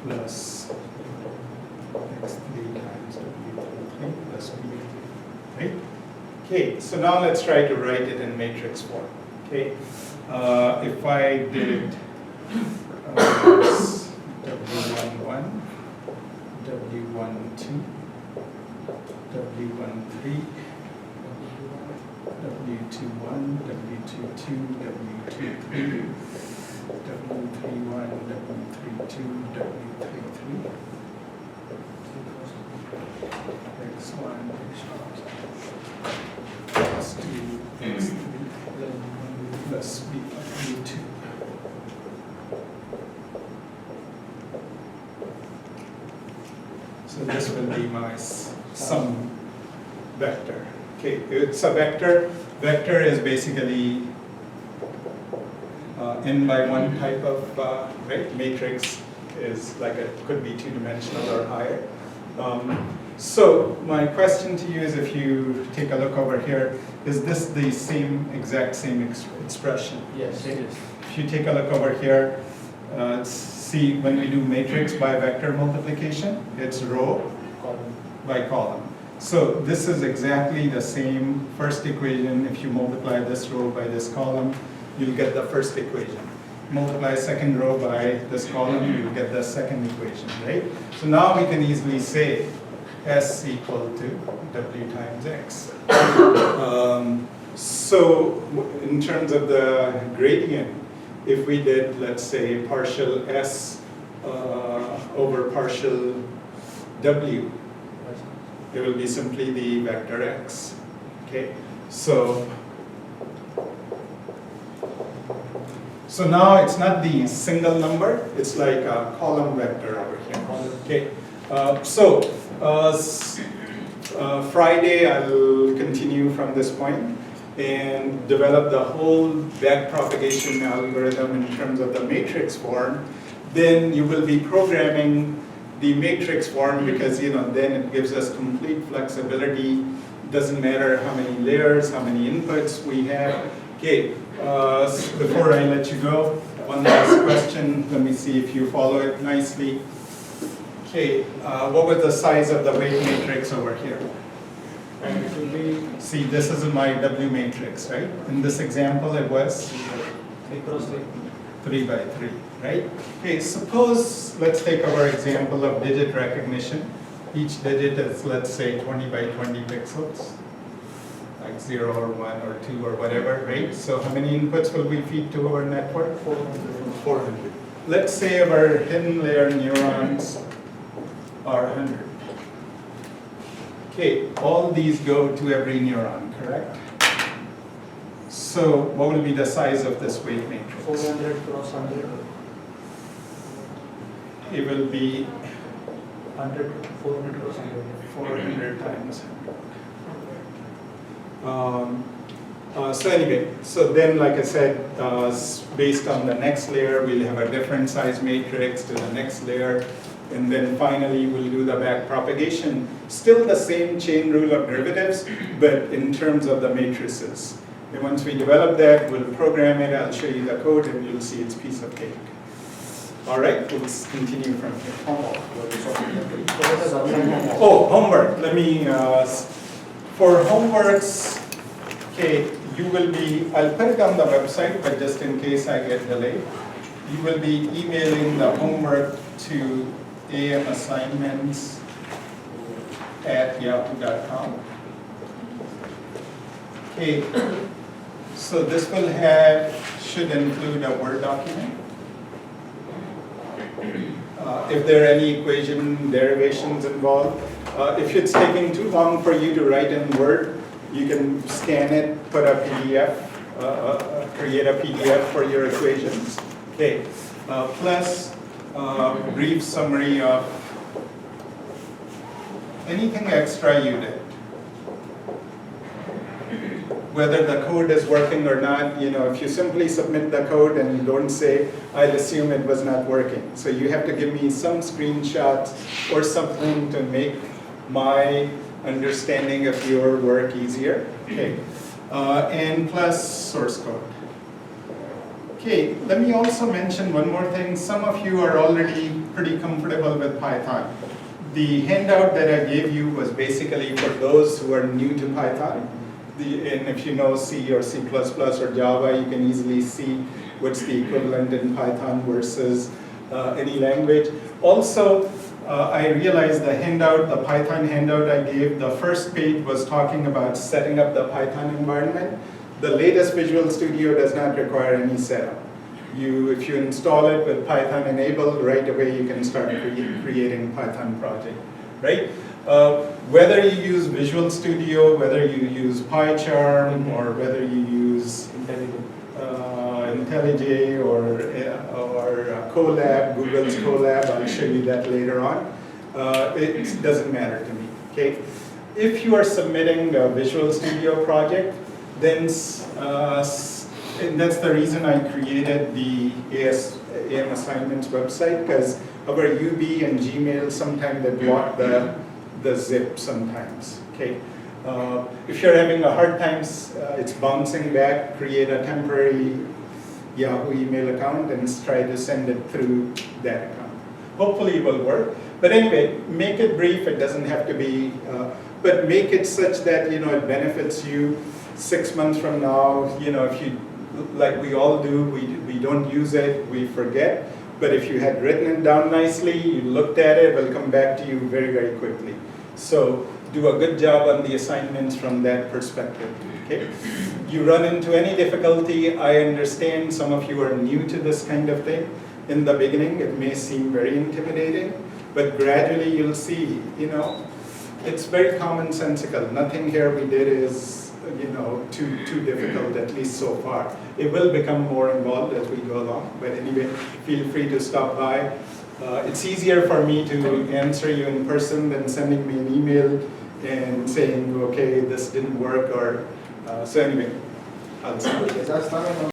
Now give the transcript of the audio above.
plus x3 times w3 plus b, right? Okay, so now let's try to write it in matrix form. Okay, if I did W11, W12, W13, W21, W22, W23, W31, W32, W33, X1, plus 2, X3, plus B, B2. So this will be my sum vector. Okay, it's a vector. Vector is basically n by 1 type of right? Matrix is like it could be two-dimensional or higher. So my question to you is, if you take a look over here, is this the exact same expression? Yes, it is. If you take a look over here, see when we do matrix by vector multiplication, it's row Column. by column. So this is exactly the same first equation. If you multiply this row by this column, you'll get the first equation. Multiply second row by this column, you'll get the second equation, right? So now we can easily say S equal to W times X. So in terms of the gradient, if we did, let's say, partial S over partial W, it will be simply the vector X. Okay, so now it's not the single number, it's like a column vector over here. Okay, Friday I'll continue from this point and develop the whole backpropagation algorithm in terms of the matrix form. Then you will be programming the matrix form, because then it gives us complete flexibility. Doesn't matter how many layers, how many inputs we have. Okay, before I let you go, one last question. Let me see if you follow it nicely. Okay, what was the size of the weight matrix over here? And it will be See, this is my W matrix, right? In this example, it was 3 cross 3. 3 by 3, right? Okay, suppose, let's take our example of digit recognition. Each digit is, let's say, 20 by 20 pixels, like 0 or 1 or 2 or whatever, right? So how many inputs will we feed to our network? 400. 400. Let's say our hidden layer neurons are 100. Okay, all these go to every neuron, correct? So what will be the size of this weight matrix? 400 cross 100. It will be 100, 400 cross 100. 400 times 100. So anyway, so then like I said, based on the next layer, we'll have a different size matrix to the next layer. And then finally, we'll do the back propagation. Still the same chain rule of derivatives, but in terms of the matrices. And once we develop that, we'll program it. I'll show you the code, and you'll see it's piece of cake. All right, we'll continue from here. Oh, homework. Let me, for homeworks, okay, you will be, I'll put it on the website, but just in case I get delayed, you will be emailing the homework to amassignments@yahoo.com. Okay, so this should include a Word document. If there are any equation derivations involved, if it's taking too long for you to write in Word, you can scan it, put a PDF, create a PDF for your equations. Okay, plus brief summary of anything extra you did. Whether the code is working or not, if you simply submit the code and you don't say, I'll assume it was not working. So you have to give me some screenshots or something to make my understanding of your work easier. Okay, and plus source code. Okay, let me also mention one more thing. Some of you are already pretty comfortable with Python. The handout that I gave you was basically for those who are new to Python. And if you know C or C++ or Java, you can easily see what's the equivalent in Python versus any language. Also, I realized the handout, the Python handout I gave, the first page was talking about setting up the Python environment. The latest Visual Studio does not require any setup. If you install it with Python enabled, right away you can start creating Python project, right? Whether you use Visual Studio, whether you use PyCharm, or whether you use IntelliJ or Colab, Google's Colab, I'll show you that later on. It doesn't matter to me, okay? If you are submitting a Visual Studio project, then and that's the reason I created the AM assignments website, because our UB and Gmail sometimes they block the zip sometimes, okay? If you're having a hard time, it's bouncing back, create a temporary Yahoo email account and try to send it through that account. Hopefully it will work. But anyway, make it brief, it doesn't have to be, but make it such that, it benefits you 6 months from now. If you, like we all do, we don't use it, we forget. But if you had written it down nicely, you looked at it, it will come back to you very, very quickly. So do a good job on the assignments from that perspective, okay? You run into any difficulty, I understand some of you are new to this kind of thing. In the beginning, it may seem very intimidating, but gradually you'll see, it's very commonsensical. Nothing here we did is, too difficult, at least so far. It will become more involved as we go along, but anyway, feel free to stop by. It's easier for me to answer you in person than sending me an email and saying, okay, this didn't work, or so anyway, I'll stop.